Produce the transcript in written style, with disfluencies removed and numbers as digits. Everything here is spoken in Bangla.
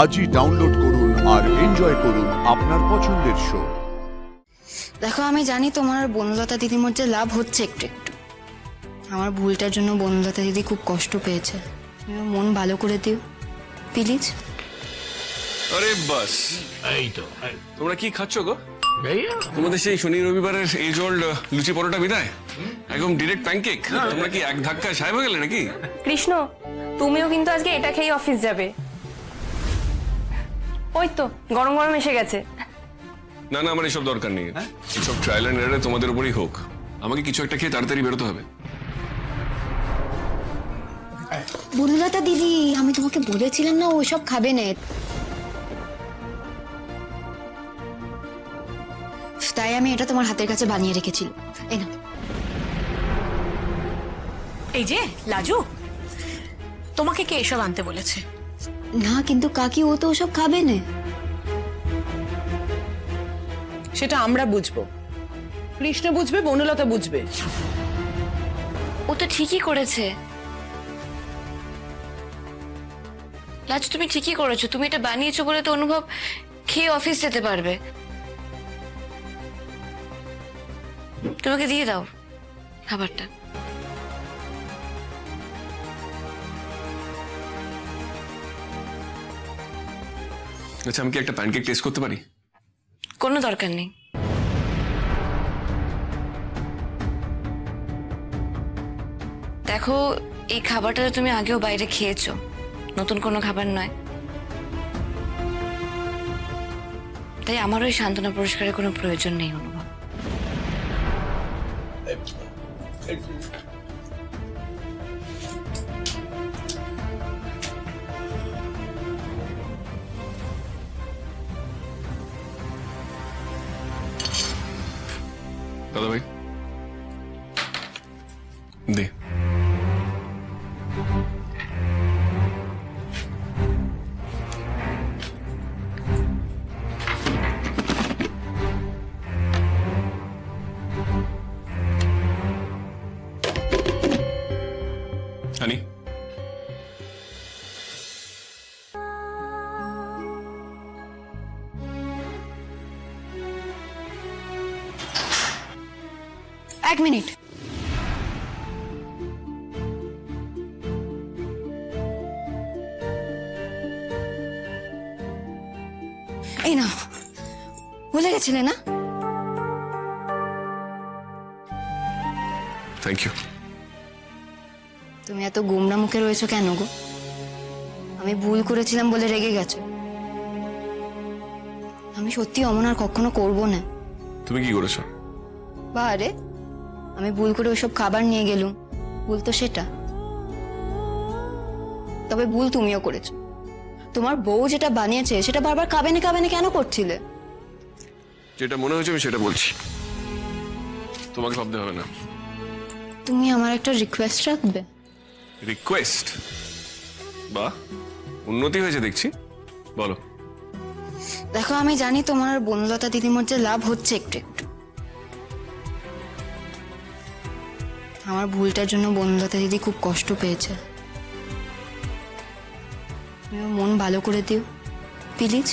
আজই ডাউনলোড করুন আর এনজয় করুন আপনার পছন্দের শো। দেখো, আমি জানি তোমার আর বনলতা দিদির মধ্যে লাভ হচ্ছে একটু একটু। আমার ভুলটার জন্য বনলতা দিদি খুব কষ্ট পেয়েছে। তুমি ওর মন ভালো করে দিও প্লিজ। আরে বাস, এই তো তোমরা কি খাচ্ছ গো? তোমাদের সেই শনি রবিবারের এজ ওল্ড লুচি পরোটা বিদায়, একদম ডিরেক্ট প্যানকেক। তোমরা কি এক ধাক্কায় সাহেব হয়ে গেলে নাকি? কৃষ্ণ, তুমিও কিন্তু আজকে এটা খেয়ে অফিস যাবে। ওই তো গরম গরম এসে গেছে। না না, আমার এসব দরকার নেই। এসব ট্রায়াল এন্ড এরারে তোমাদের উপরই হোক। আমাকে কিছু একটা খেয়ে তাড়াতাড়ি বেরোতে হবে। বনলতা দিদি, আমি তোমাকে বলেছিলাম না ওইসব খাবে না, তাই আমি এটা তোমার হাতের কাছে বানিয়ে রেখেছিল। এই না, এই যে লাজু, তোমাকে কে এসব আনতে বলেছে? না কিন্তু কাকি, ও তো ওসব খাবে না। সেটা আমরা বুঝবো, কৃষ্ণ বুঝবে, বনলতা বুঝবে। ও তো ঠিকই করেছে। লাজু, তুমি ঠিকই করেছো। তুমি এটা বানিয়েছো বলে তো অনুভব খেয়ে অফিস যেতে পারবে। তোমাকে দিয়ে দাও খাবারটা। আচ্ছা, আমি কি একটা প্যানকেক টেস্ট করতে পারি? কোনো দরকার নেই। দেখো, এই খাবারটা তো তুমি আগেও বাইরে খেয়েছো, নতুন কোনো খাবার নয়। তাই আমার ওই সান্ত্বনা পুরস্কারের কোনো প্রয়োজন নেই অনুভব। দাদা ভাই দে। হানি, এক মিনিট। এই না, ভুলে গেছিলে না? Thank you. তুমি এত গোমরা মুখে রয়েছো কেন গো? আমি ভুল করেছিলাম বলে রেগে গেছো? আমি সত্যি অমন আর কখনো করবো না। তুমি কি করেছো? বারে, আমি ভুল করে ওইসব খাবার নিয়ে গেলুম, ভুল তো সেটা। তবে ভুল তুমিও করেছো। তোমার বউ যেটা বানিয়েছে সেটা বারবার খাবে না কেন করছিলে? যেটা মনে হয়েছে আমি সেটা বলছি, তোমাকে ভাবতে হবে না। তুমি আমার একটা রিকোয়েস্ট রাখবে? রিকোয়েস্ট? বাহ, উন্নতি হয়েছে দেখছি, বলো। দেখো, আমি জানি তোমার আর বনলতা দিদির মধ্যে লাভ হচ্ছে একটু একটু। আমার ভুলটার জন্য বনলতা দিদি খুব কষ্ট পেয়েছে। তুমি ওর মন ভালো করে দিও প্লিজ।